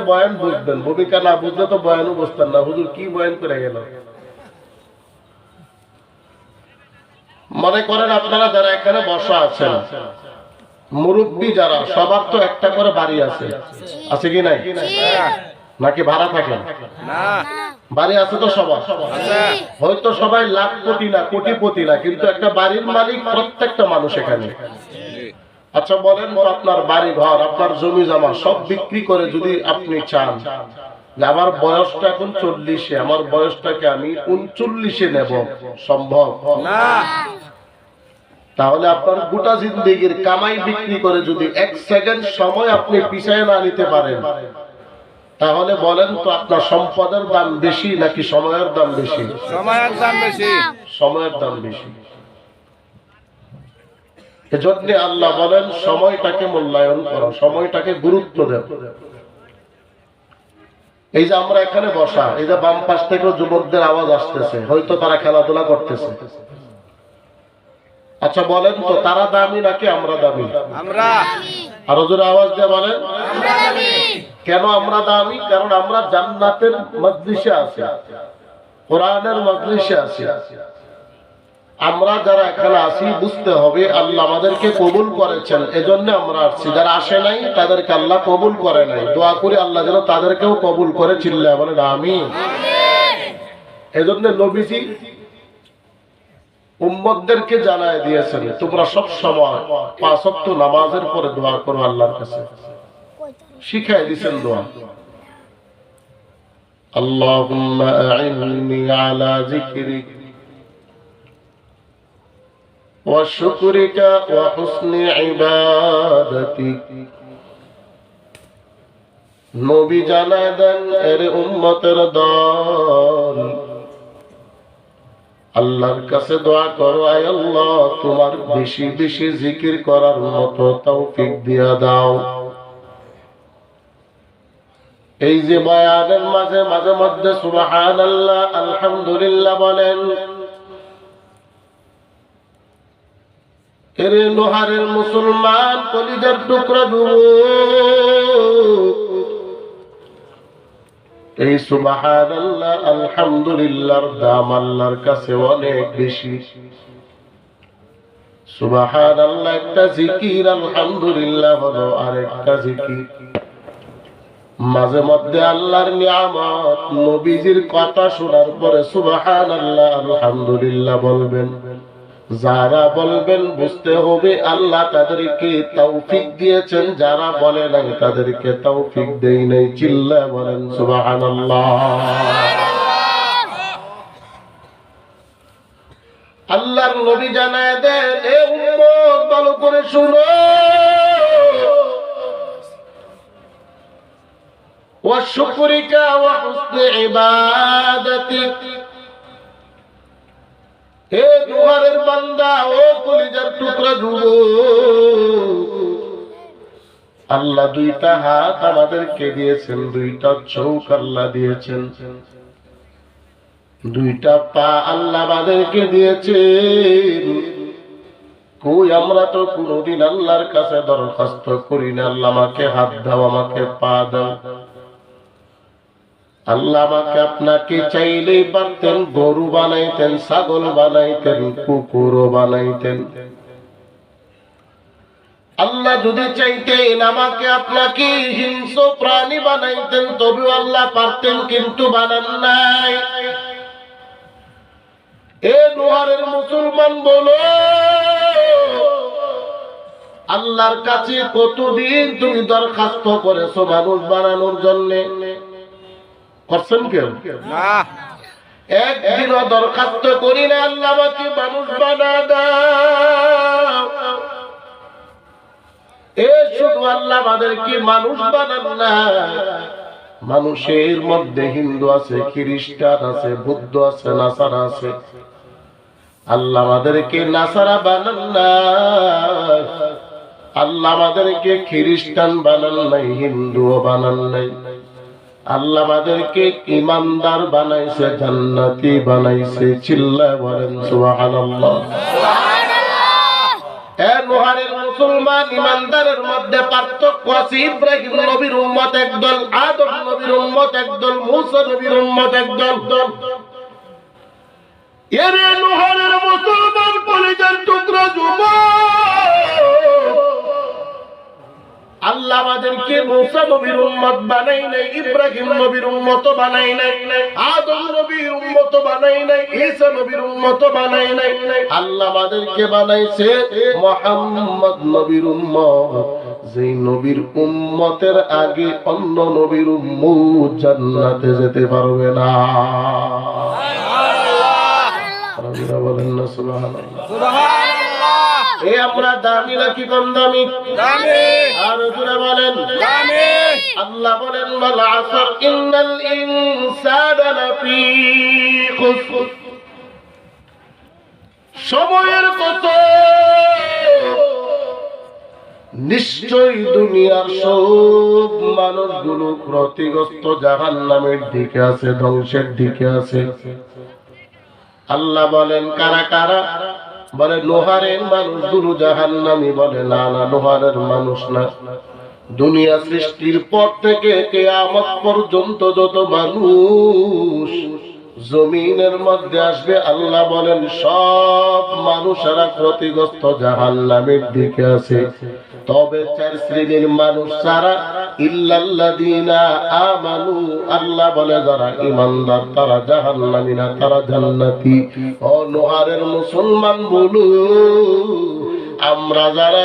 বয়ান বুঝবেন, ভূমিকা না বুঝলে তো বয়ানও বুঝতেন না। হুজুর কি বয়ান করে গেল। মনে করেন আপনারা যারা এখানে বসা আছেন, মুরব্বী যারা, সবার তো একটা করে বাড়ি আছে, আছে কি নাই? নাকি ভাড়া থাকেন? বাড়ি আছে তো সবার। হয়তো সবাই লাখ কোটি না, কোটিপতি না, কিন্তু একটা বাড়ির মালিক প্রত্যেকটা মানুষ এখানে। আচ্ছা বলেন তো, আপনার বাড়ি ঘর, আপনার জমি জমা সব বিক্রি করে যদি আপনি চান যে আমার বয়সটা এখন 40-এ, আমার বয়সটাকে আমি 39-এ নেব, সম্ভব না। তাহলে আপনার গোটা জিন্দেগির কামাই বিক্রি করে যদি 1 সেকেন্ড সময় আপনি পিছায় না নিতে পারেন, তাহলে বলেন তো আপনার সম্পদের দাম বেশি নাকি সময়ের দাম বেশি? সময়ের দাম বেশি। সময়ের দাম বেশি। এজন্য আল্লাহ বলেন সময়টাকে মূল্যায়ন করো, সময়টাকে গুরুত্ব দাও। এই যে আমরা এখানে বসা, এই যে বাম পাশ থেকে যুবকদের আওয়াজ আসতেছে, হয়তো তারা খেলাধুলা করতেছে। আচ্ছা বলেন তো, তারা দামি নাকি আমরা দামি? আমরা। আরো জোরে আওয়াজ দিয়ে বলেন। কেন আমরা দামি? কারণ আমরা জান্নাতের মজলিসে আছি, কোরআনের মজলিসে আছি। আমরা যারা এখানে আছি বুঝতে হবে আল্লাহ আমাদেরকে কবুল করেছেন, এজন্য আমরা আসছি। যারা আসে নাই তাদেরকে আল্লাহ কবুল করে নাই। দোয়া করি আল্লাহ যেন তাদেরকেও কবুল করে, চিল্লায় বলেন আমিন। এজন্য নবীজি উম্মতদেরকে জানায় দিয়েছেন, তোমরা সব সময় 5 ওয়াক্ত নামাজের পরে দোয়া করো আল্লাহর কাছে। শিখায় দিয়েছেন দোয়া। আল্লাহুম্মা আ'ইন্নি আলা যিকরিক ওয়া শুকরিকা ওয়া হুসনি ইবাদাতিক। নবী জানায় দেন, এর উম্মতের দল, আল্লাহর কাছে দোয়া করো, আয় আল্লাহ তোমার বেশি বেশি জিকির করার মতো তৌফিক দিয়া দাও। এই যে বয়ানের মাঝে মাঝে মধ্যে সুবহানাল্লাহ আলহামদুলিল্লাহ বলেন, এরে লোহারের মুসলমান, কলিজার টুকরা যুবক, এই সুবহানাল্লাহ আলহামদুলিল্লাহর দাম আল্লাহর কাছে অনেক বেশি। সুবহানাল্লাহ একটা জিকির, আলহামদুলিল্লাহ হলো আরেকটা জিকির। মাঝে মধ্যে আল্লাহর নিয়ামত, নবীজির কথা শোনার পরে সুবহানাল্লাহ আলহামদুলিল্লাহ বলবেন। যারা বলবেন বুঝতে হবে আল্লাহ তাদেরকে তৌফিক দিয়েছেন, যারা বলে নাই তাদেরকে তৌফিক দেই নাই। চিল্লায় বলেন সুবহানাল্লাহ। আল্লাহর নবী জানায় দেন, এ উম্মত ভালো করে শুনো, ওয়া শুকরিকা ওয়া হুসনি ইবাদাতিক। হে দুহারের বান্দা, ও কলিজার টুকরা যুবক, আল্লাহ 2টা হাত আমাদেরকে দিয়েছেন, 2টা চোখ আল্লাহ দিয়েছেন, 2টা পা আল্লাহ আমাদেরকে দিয়েছেন। কই আমরা তো কোনদিন আল্লাহর কাছে দরখাস্ত করি না, আল্লাহ আমাকে হাত দাও, আমাকে পা দাও। আল্লাহ আমাকে আপনাকে চাইলেই পারতেন গরু বানাইতেন, ছাগল বানাইতেন, কুকুরও বানাইতেন। আল্লাহ যদি চাইতেন আমাকে আপনাকে হিংস্র প্রাণী বানাইতেন, তবেও আল্লাহ পারতেন, কিন্তু বানান নাই। এ লোহারের মুসলমান বলো, আল্লাহর কাছে কতদিন তুমি দরখাস্ত করেছো মানুষ বানানোর জন্য? করছেন কেউ? না। একদিনও দরখাস্ত করি না আল্লাহ আমাকে মানুষ বানা দাও। এ শুধু আল্লাহ আমাদেরকে মানুষ বানান না, মানুষের মধ্যে হিন্দু আছে, খ্রিস্টান আছে, বৌদ্ধ আছে, নাসারা আছে। আল্লাহ আমাদেরকে নাসারা বানান না, আল্লাহ আমাদেরকে খ্রিস্টান বানান নাই, হিন্দুও বানান নাই। আল্লাহ আমাদেরকে ইমানদার বানাইছে, জান্নাতি বানাইছে। চিল্লায় বলেন সুবহানাল্লাহ। নোহারের মুসলমান ইমানদারের মধ্যে পার্থক্য আছে। ইব্রাহিম নবীর উম্মত একদল, আদম নবীর উম্মত একদল, মূসা নবীর উম্মত একদল। এরে নোহারের মুসলমান কলিজার টুকরা যুবক, আল্লাহ আমাদেরকে মূসা নবীর উম্মত বানাই নাই, ইব্রাহিম নবীর উম্মত বানাই নাই, আদম নবীর উম্মত বানাই নাই, ঈসা নবীর উম্মত বানাই নাই। আল্লাহ আমাদেরকে বানাইছে মুহাম্মদ নবীর উম্মত। যেই নবীর উম্মতের আগে অন্য নবীর উম্মত জান্নাতে যেতে পারবে না। সুবহানাল্লাহ, বলেন না সুবহানাল্লাহ। সুবহানাল্লাহ। এ আমরা দামি নাকি কম দামি? দামি। আর জোরে বলেন দামি। আল্লাহ বলেন ওয়াল আসর ইন্নাল ইনসানা লাফি খুসর। সময়ের কসম, নিশ্চয়ই দুনিয়ার সব মানুষগুলো ক্ষতিগ্রস্ত জাহান্নামের দিকে আছে, ধ্বংসের দিকে আছে। আল্লাহ বলেন কারা কারা? বলে লোহারের মানুষগুলো জাহান্নামী। বলে না না, লোহারের মানুষ না। দুনিয়া সৃষ্টির পর থেকে কিয়ামত পর্যন্ত যত মানুষ জমিনের মধ্যে আসবে, আল্লাহ বলেন সব মানুষেরা ক্ষতিগ্রস্ত জাহান্নামের দিকে আছে। তবে চার শ্রেণীর মানুষ ছাড়া, ইল্লাল্লাযীনা আমানু, আল্লাহ বলে যারা ঈমানদার তারা জাহান্নামী না, তারা জান্নাতি। ও নোহারের মুসলমান বলু, আমরা যারা